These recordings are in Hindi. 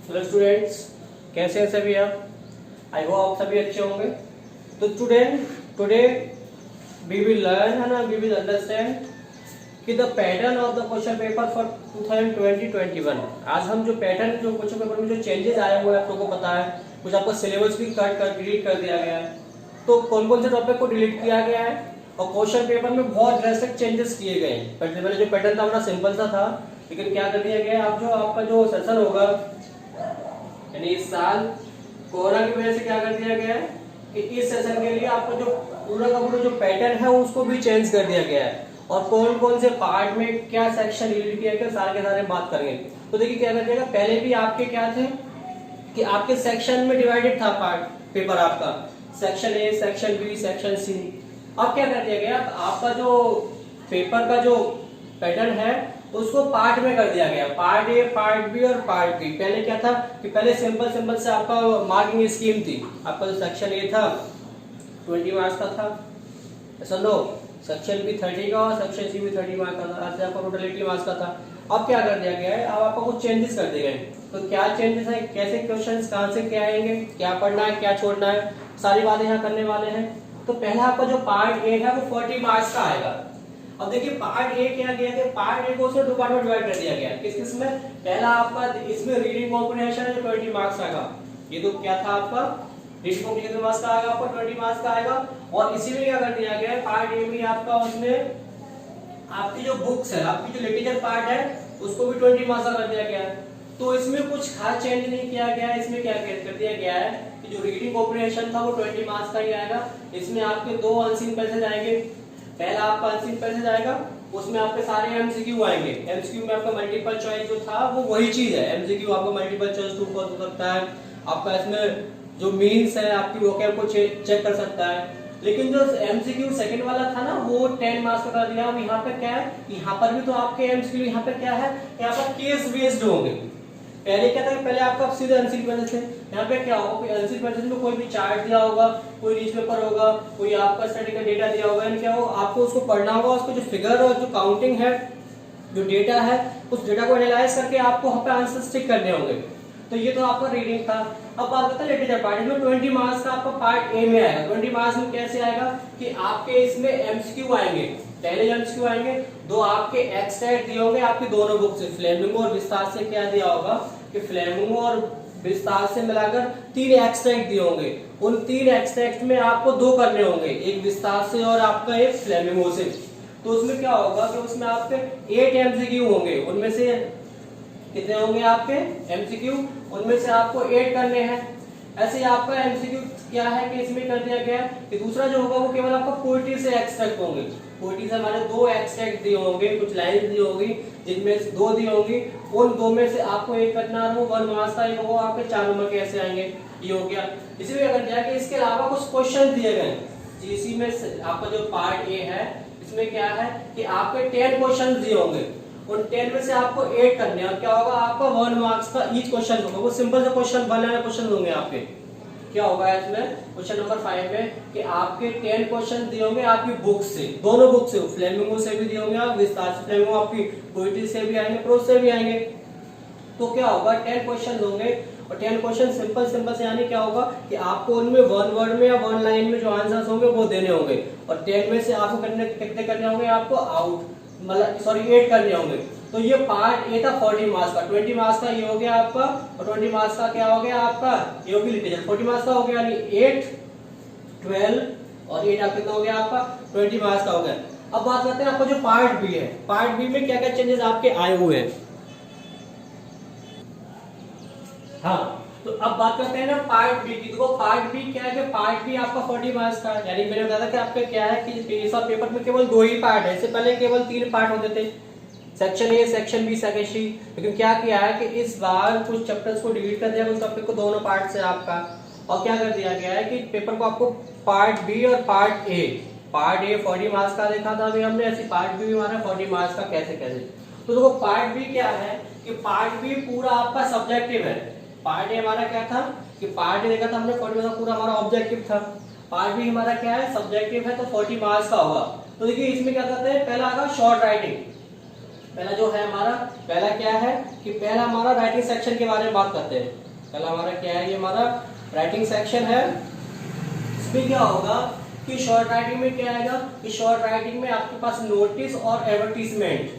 हेलो स्टूडेंट्स, कैसे हैं सभी आप? आई होप आप सभी अच्छे होंगे। तो student, today we will learn है ना, वी विल अंडरस्टैंड कि the pattern of the question paper for 2020-21। आज हम जो पैटर्न, जो क्वेश्चन पेपर में जो चेंजेस आए हुए हैं, आप लोगों को पता है। कुछ आपका सिलेबस भी डिलीट कर दिया गया है। तो कौन कौन से टॉपिक को डिलीट किया गया है और क्वेश्चन पेपर में बहुत ड्रेस्टिक चेंजेस किए गए हैं। पहले जो पैटर्न था हमारा सिंपल सा था, लेकिन क्या कर दिया गया है, आप जो आपका जो सेशन होगा, यानी इस साल कोरोना की वजह से क्या कर दिया गया है कि इस सेशन के लिए आपका जो पूरा का पूरा जो पैटर्न है उसको भी चेंज कर दिया गया है। और कौन कौन से पार्ट में क्या सेक्शन डिलीट किया गया, सारे के सारे बात करेंगे। तो देखिए क्या कर दिया, पहले भी आपके क्या थे कि आपके सेक्शन में डिवाइडेड था पार्ट पेपर आपका, section A, section B, section C. अब क्या कर दिया गया, आपका जो पेपर का जो पैटर्न है उसको पार्ट में कर दिया गया, पार्ट ए, पार्ट बी और पार्ट बी। पहले क्या था कि पहले सिंपल सिंपल से आपका मार्किंग स्कीम थी। आपका जो सेक्शन ए था 20 मार्क्स का था, ऐसा लो, सेक्शन बी 30 का और सेक्शन सी भी 30 मार्क्स का था, ऐसे आपका टोटल 80 मार्क्स का था। अब क्या कर दिया गया है, अब आपको कुछ चेंजेस कर दिए गए। तो क्या चेंजेस है, कैसे क्वेश्चंस कहां से क्या आएंगे, क्या पढ़ना है, क्या छोड़ना है, सारी बातें यहाँ करने वाले हैं। तो पहला आपका जो पार्ट ए है वो 40 मार्क्स का आएगा। अब देखिए पार्ट ए क्या किया गया, पार्ट ए को उसमें दो पार्ट में डिवाइड कर दिया गया। किस किस में, पहला आपका इसमें रीडिंग कॉम्प्रिहेंशन है जो 20 मार्क्स आएगा। ये तो क्या था आपका, रीडिंग कॉम्प्रिहेंशन मार्क्स का आएगा, आपका 20 मार्क्स का आएगा। और इसी में क्या कर दिया गया है, पार्ट ए में आपका उसमें आपकी जो बुक्स है, आपकी जो लिटरेचर पार्ट है उसको भी 20 मार्क्स का कर दिया गया है। तो इसमें कुछ खास चेंज नहीं किया गया है। इसमें क्या कर दिया गया है कि जो रीडिंग कॉम्प्रिहेंशन था वो 20 मार्क्स का ही आएगा। इसमें आपके दो अनसीन पैसेज आएंगे। पहला आपका अनसीन पैसेज आएगा, उसमें आपके सारे एमसीक्यू आएंगे। एमसीक्यू में आपका मल्टीपल चॉइस जो था वो वही चीज है। एमसीक्यू आपका मल्टीपल चॉइस ट्रू फॉल्स हो सकता है, आपका इसमें जो मीन्स है आपकी वोकैब को चेक कर सकता है। लेकिन जो एमसीक्यू सेकंड वाला था ना वो 10 मार्क्स का कर दिया। अब यहाँ पे क्या है, यहाँ पर भी तो आपके एमसीक्यू यहाँ पे क्या है, यहाँ पर केस बेस्ड होंगे। पहले क्या था, पहले आपका सीधे अनसीन पैसेज थे। यहाँ पे क्या होगा, कोई अनसीन पैसेज में कोई भी चार्ट दिया होगा, कोई न्यूज़पेपर होगा, कोई आपका स्टडी का डेटा दिया होगा, क्या हो आपको उसको पढ़ना होगा, उसको जो फिगर और जो काउंटिंग है, जो डेटा है, उस डेटा को एनालाइज करके आपको वहां पे आंसर स्टिक करने होंगे। तो ये तो आपका रीडिंग था। अब बात करते हैं लिटरेचर पार्ट में 20 मार्क्स का आपका पार्ट ए में आएगा। 20 मार्क्स में कैसे आएगा कि आपके इसमें एमसीक्यू आएंगे। पहले एमसीक्यू आएंगे, दो आपके एक्सट्रैक्ट दिए होंगे आपकी दोनों बुक से, फ्लेमिंगो और विस्तार से। क्या दिया होगा कि फ्लेमिंगो और विस्तार से मिलाकर 3 एक्सट्रैक्ट दिए होंगे। उन 3 एक्सट्रैक्ट में आपको 2 करने होंगे, एक विस्तार से और आपका एक फ्लेमिंगो से। तो उसमें क्या होगा कि उसमें आपके 8 एमसीक्यू होंगे। उनमें से कितने होंगे आपके एमसीक्यू, उनमें से आपको 8 करने हैं। ऐसे ही आपका एमसीक्यू क्या है कि इसमें कर दिया गया कि दूसरा जो होगा वो केवल आपका पोएट्री से एक्सट्रैक्ट होंगे। पोएट्री से हमारे 2 एक्सट्रैक्ट दिए होंगे, कुछ लाइन दी होगी जिनमें से 2 दी होंगी। उन 2 में से आपको एक करना है, वो 1 मार्क्स का वो आपके 4 नंबर के ऐसे आएंगे। ये हो गया। इसी में कर दिया कि इसके अलावा कुछ क्वेश्चन दिए गए। इसी में आपका जो पार्ट ए है इसमें क्या है कि आपके 10 क्वेश्चन दिए होंगे। उन 10 में से आपको 8 करने हैं। क्या होगा, आपका 1 मार्क्स का ईच क्वेश्चन होगा। वो सिंपल से क्वेश्चन वाले क्वेश्चन होंगे आपके। क्या होगा इसमें क्वेश्चन नंबर 5 में कि आपके 10 क्वेश्चन दिए होंगे आपकी बुक से, दोनों बुक से, फ्लेमिंगो से भी दिए होंगे, आप विस्तार से, फ्लेमिंगो आपकी पोएट्री से भी आएंगे, प्रोज से भी आएंगे। तो क्या होगा 10 क्वेश्चन होंगे और 10 क्वेश्चन सिंपल से, यानी क्या होगा कि आपको उनमें 1 वर्ड में या 1 लाइन में जो आंसर्स होंगे वो देने होंगे। और 10 में से आपको कितने करने होंगे, आपको आउट मतलब सॉरी 8 करने होंगे। तो ये पार्ट ए था 40 मार्क्स का। 20 मार्क्स का ये हो गया आपका, और 20 मार्क्स का क्या हो गया आपका, ये हो गया लिटरेचर। 40 मार्क्स का हो गया, यानी 8, 12 और 8 आप कितना हो गया आपका 20 मार्क्स का हो गया। अब बात करते हैं आपका जो पार्ट बी है, पार्ट बी में क्या क्या चेंजेस आपके आए हुए हैं। हाँ, तो अब बात करते हैं ना पार्ट बी की। देखो पार्ट बी क्या है कि पार्ट बी आपका 40 मार्क्स का, यानी मैंने बताया था कि आपका क्या है कि इस पेपर में केवल 2 ही पार्ट है। इससे पहले केवल 3 पार्ट होते थे, section A, section B, section C. लेकिन क्या किया है कि इस बार कुछ चैप्टर्स को डिलीट कर दिया, कुछ टॉपिक को दोनों पार्ट से आपका, और क्या कर दिया गया है कि पेपर को आपको पार्ट बी और पार्ट ए 40 मार्क्स का देखा था अभी हमने, ऐसे पार्ट बी भी हमारा 40 मार्क्स का कैसे। तो देखो पार्ट बी क्या है कि पार्ट बी पूरा आपका सब्जेक्टिव है। पार्ट ए हमारा क्या था कि पार्ट ए देखा था हमने 40 मार्क्स पूरा हमारा ऑब्जेक्टिव था। पार्ट बी हमारा क्या है, सब्जेक्टिव है, तो 40 मार्क्स का होगा। तो देखिए इसमें क्या करते हैं, पहला आएगा शॉर्ट राइटिंग। पहला जो है हमारा, पहला क्या है कि पहला हमारा राइटिंग सेक्शन के बारे में बात करते हैं। पहला हमारा क्या है, ये हमारा राइटिंग सेक्शन है। इसमें क्या होगा कि शॉर्ट राइटिंग में क्या आएगा कि शॉर्ट राइटिंग में आपके पास नोटिस और एडवर्टीजमेंट,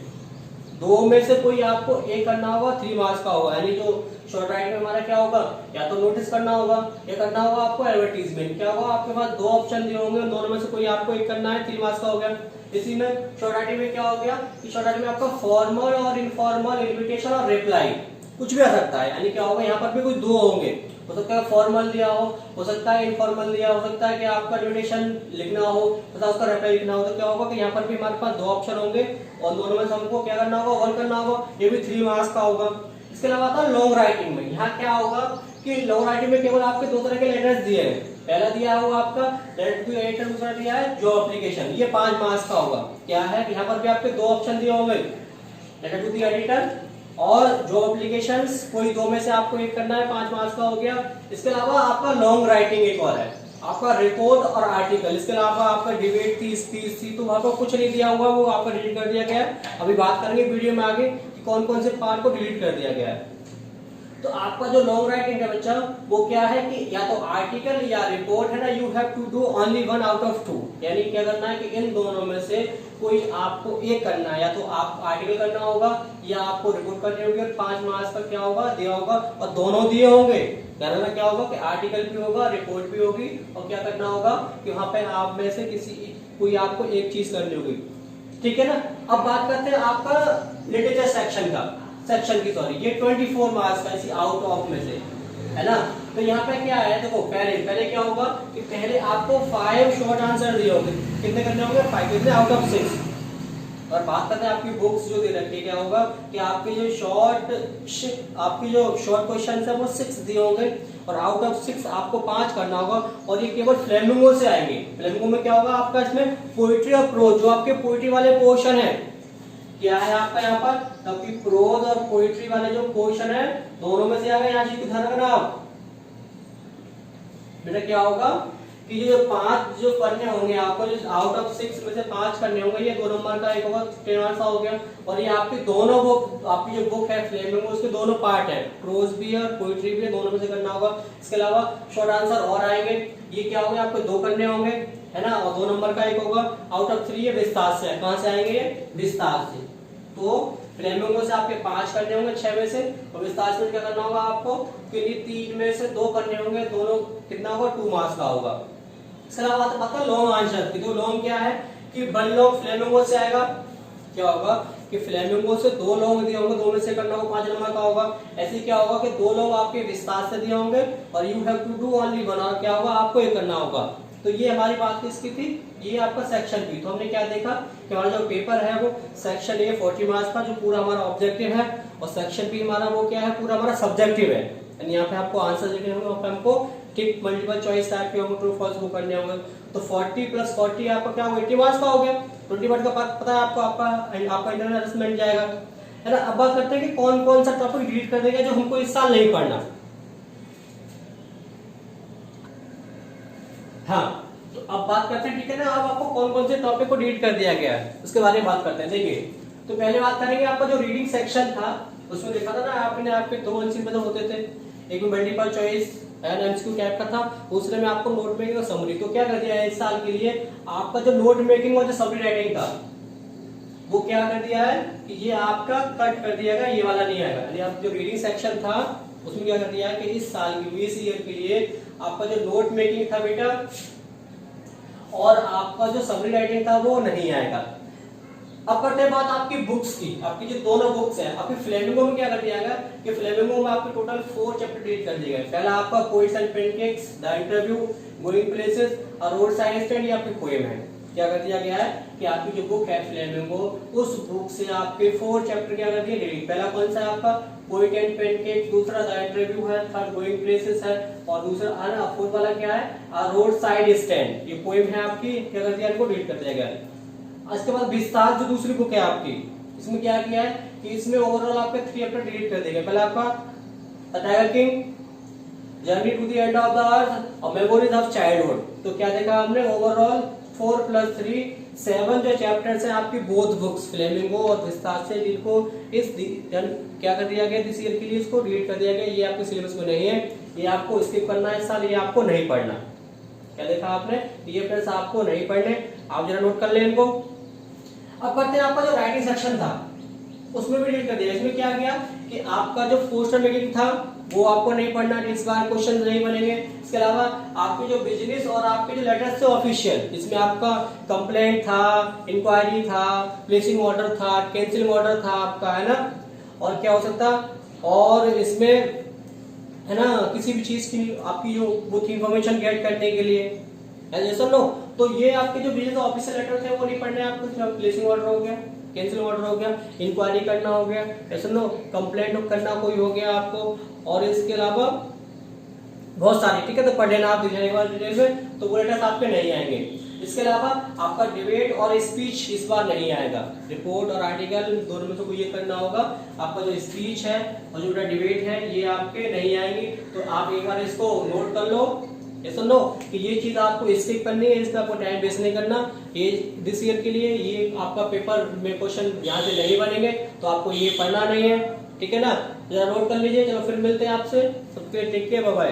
दो में से कोई आपको एक करना होगा, 3 मार्क्स का होगा। यानी जो शॉर्ट राइटिंग में हमारा क्या होगा, या तो नोटिस करना होगा या करना होगा आपको एडवर्टीजमेंट। क्या होगा, आपके पास 2 ऑप्शन दिए होंगे, दोनों में से कोई आपको एक करना है, 3 मार्क्स का हो गया। इसी में शॉर्ट राइटिंग में क्या हो गया कि शॉर्ट राइटिंग में आपका फॉर्मल और इनफॉर्मल, इन्विटेशन और रिप्लाई कुछ भी आ सकता है। यानी क्या होगा, यहाँ पर भी कुछ 2 होंगे, हो सकता है फॉर्मल दिया हो सकता है इनफॉर्मल दिया हो सकता है कि आपका इन्विटेशन लिखना हो तथा उसका रिप्लाई लिखना हो। तो क्या होगा कि यहाँ पर भी हमारे पास 2 ऑप्शन होंगे और दोनों में से हमको क्या करना होगा, 1 करना होगा। ये भी 3 मार्क्स का होगा। इसके अलावा आता है लॉन्ग राइटिंग में। यहाँ क्या होगा कि लॉन्ग राइटिंग में केवल आपके 2 तरह के लेटर्स दिए हैं। पहला दिया होगा आपका लेटर टू एडिटर, दूसरा दिया है जॉब एप्लीकेशन, ये 5 मार्क्स का होगा। क्या है कि यहाँ पर भी आपके 2 ऑप्शन दिए होंगे, लेटर टू द एडिटर और जो एप्लीकेशंस, कोई 2 में से आपको एक करना है, 5 मार्क्स का हो गया। इसके अलावा आपका लॉन्ग राइटिंग एक और है, आपका रिपोर्ट और आर्टिकल। इसके अलावा आपका डिबेट थी, स्पीच थी, तो वहां पर कुछ नहीं दिया हुआ, वो आपका डिलीट कर दिया गया है। अभी बात करेंगे वीडियो में आगे कि कौन कौन से पार्ट को डिलीट कर दिया गया है। तो आपका जो लॉन्ग राइटिंग है बच्चा, वो क्या है कि या तो आर्टिकल या रिपोर्ट है ना, you have to do only 1 out of 2। यानी क्या करना है कि इन दोनों में से कोई आपको एक करना है, या तो आप आर्टिकल करना होगा या आपको रिपोर्ट करनी होगी। और 5 मार्क्स का क्या होगा, दिया होगा, और दोनों दिए होंगे। कहने में क्या होगा कि आर्टिकल भी होगा, रिपोर्ट भी होगी, और क्या करना होगा कि वहां पे आप में से किसी कोई आपको एक चीज करनी होगी। ठीक है ना। अब बात करते हैं आपका लिटरेचर सेक्शन का, सॉरी, ये 24 मार्क्स का इसी आउट ऑफ में से है ना। तो यहाँ पे क्या है, देखो पहले क्या होगा कि पहले आपको 5 शॉर्ट आंसर दिए होंगे। कितने करने होंगे, 5 कितने आउट ऑफ 6। और बात करते हैं आपकी बुक्स जो दे रखी है, क्या होगा कि आपके जो शॉर्ट क्वेश्चन है वो 6 दिए होंगे और आउट ऑफ 6 आपको 5 करना होगा। और ये केवल फ्लेमिंगो से आएंगे। फ्लेमिंगो में क्या होगा आपका, इसमें पोइट्री और प्रोज, जो आपके पोइट्री वाले पोर्शन है, क्या है आपका यहाँ पर, क्योंकि प्रोज और पोइट्री वाले जो पोर्शन है दोनों में से आ गए। यहाँ चीज को ध्यान रखना आप बेटा। क्या होगा कि ये 5 जो करने होंगे आपको, जो आउट ऑफ 6 में से 5 करने होंगे, ये 2 नंबर का एक होगा, 10 मार्क्स का हो गया। और ये आपकी दोनों बुक, आपकी जो बुक है फ्लेमिंगो, उसके दोनों पार्ट है, प्रोज भी है और पोइट्री भी है, दोनों में से करना होगा। इसके अलावा शॉर्ट आंसर और आएंगे। ये क्या होंगे, आपको 2 करने होंगे, है ना, और 2 नंबर का एक होगा। आउट ऑफ 3 ये विस्तार से है। कहां से आएंगे, ये विस्तार से। तो फ्लेमिंगो से आपके 5 करने होंगे 6 में से, और विस्तार से क्या करना होगा आपको, कि 3 में से 2 करने होंगे, दोनों कितना होगा, 2 मार्क्स का होगा। इसके अलावा आता है लॉन्ग आंसर की। तो लॉन्ग क्या है कि 1 लॉन्ग फ्लेमिंगो से आएगा। क्या होगा कि फ्लेमिंगो से 2 लॉन्ग दिए होंगे, 2 में से करना होगा, 5 नंबर का होगा। ऐसे क्या होगा कि 2 लॉन्ग आपके विस्तार से दिए होंगे और you have to do only 1, और क्या होगा, आपको एक करना होगा। तो ये हमारी बात किसकी थी, ये आपका सेक्शन बी। तो हमने क्या देखा कि हमारा जो पेपर है वो सेक्शन ए 40 मार्क्स का, जो पूरा हमारा ऑब्जेक्टिव है, और सेक्शन बी हमारा वो क्या है, पूरा हमारा सब्जेक्टिव है। यानी यहाँ पे आपको आंसर लिखने होंगे, वहाँ पे हमको टिक मल्टीपल चॉइस टाइप के होंगे, ट्रू फॉल्स वो करने होंगे। तो 40 + 40 आपका क्या होगा, 80 मार्क्स का हो गया। 20 मार्क्स का पता है आपको, आपका इंटरनल असेसमेंट जाएगा, है ना। अब बात करते हैं कि कौन कौन सा टॉपिक डिलीट कर देगा जो हमको इस साल नहीं पढ़ना। हाँ, तो अब बात करते हैं, ठीक है ना, अब आपको कौन कौन से टॉपिक को डिलीट कर दिया गया है उसके बारे में बात करते हैं। देखिए, तो पहले बात करेंगे आपका जो रीडिंग सेक्शन था, उसमें देखा था ना आपने, आपके 2 एमसीक्यू में होते थे, एक में multiple choice and MCQ type का था, दूसरे में आपको नोट मेकिंग और समरी। तो क्या कर दिया है इस साल के लिए, आपका जो नोट मेकिंग और जो समरी राइटिंग था वो क्या कर दिया है कि ये आपका कट कर दिया गया, ये वाला नहीं आएगा। यानी आप जो रीडिंग सेक्शन था उसमें क्या कर दिया है कि इस साल की, इस ईयर के लिए आपका जो नोट मेकिंग था बेटा और आपका जो समरी राइटिंग था वो नहीं आएगा। अब करते हैं बात आपकी बुक्स की। आपकी जो दोनों बुक्स हैं, आपकी फ्लेमिंगो में क्या कर दिया गया कि फ्लेमिंगो में आपके टोटल 4 चैप्टर डिलीट कर दिए गए। पहला आपका poets and pancakes, the interview, going places और रोड साइड स्टैंड, ये आपकी पोएम है। क्या कर दिया गया है कि आपकी जो बुक है फ्लेमिंगो, उस बुक से आपके 4 चैप्टर क्या कर दिए डिलीट। पहला कौन सा है आपका, पोएट एंड पेनकेक्स, दूसरा द इंटरव्यू है, थर्ड गोइंग प्लेसेस है, और दूसरा फोर्थ वाला क्या है, रोड साइड स्टैंड, ये पोएम है आपकी, क्या कर दिया, इनको डिलीट कर दिया गया है। इसके बाद विस्तार जो दूसरी बुक है आपकी, इसमें क्या किया है कि इसमें ओवरऑल आपके 3 चैप्टर डिलीट कर दिए गए। पहला आपका the tiger king, journey to the end of the earth और मेमोरीज ऑफ चाइल्डहुड। तो क्या देखा हमने, ओवरऑल 4 + 3 7 जो चैप्टर्स हैं आपकी बोथ बुक्स फ्लेमिंगो और विस्तार से जिनको क्या कर दिया गया दिस ईयर के लिए, इसको डिलीट कर दिया गया। ये आपके सिलेबस में नहीं है, ये आपको स्किप करना है इस साल, ये आपको नहीं पढ़ना। क्या देखा आपने, ये फ्रेंड्स आपको नहीं पढ़ने, आप जरा नोट कर लें इनको। अब करते हैं आपका जो राइटिंग सेक्शन था उसमें भी डिलीट कर दिया। इसमें क्या किया कि आपका जो पोस्टर मेकिंग था वो आपको नहीं पढ़ना, इस बार क्वेश्चन नहीं बनेंगे। इसके अलावा आपके जो बिजनेस और आपके जो लेटर्स थे ऑफिशियल, इसमें आपका कंप्लेंट था, इंक्वायरी था, प्लेसिंग ऑर्डर था, कैंसिलिंग ऑर्डर था आपका, है ना, और क्या हो सकता, और इसमें है ना किसी भी चीज की आपकी जो वो थी इंफॉर्मेशन गेट करने के लिए, ऐसा नो। तो ये आपके जो बिजनेस ऑफिशियल लेटर थे वो नहीं पढ़ने आपको। प्लेसिंग ऑर्डर हो गया, कैंसिल ऑर्डर हो गया, इंक्वायरी करना हो गया, ऐसा नो, कंप्लेंट करना कोई हो गया आपको, और इसके अलावा बहुत सारे, ठीक है, तो पढ़ लेना आप डिटेल में, तो वो लेटर्स आपके नहीं आएंगे। इसके अलावा आपका डिबेट और स्पीच इस बार नहीं आएगा। रिपोर्ट और आर्टिकल दोनों में से कोई ये करना होगा। आपका जो स्पीच है और जो डिबेट है ये आपके नहीं आएंगे। तो आप एक बार इसको नोट कर लो, ये सुन लो कि ये चीज आपको स्किप करनी है, इसमें आपको टाइम वेस्ट नहीं करना। ये दिस ईयर के लिए ये आपका पेपर में क्वेश्चन यहाँ से नहीं बनेंगे, तो आपको ये पढ़ना नहीं है, ठीक है ना। जरा नोट कर लीजिए। चलो फिर मिलते हैं आपसे, सबके टेक केयर, बाय बाय।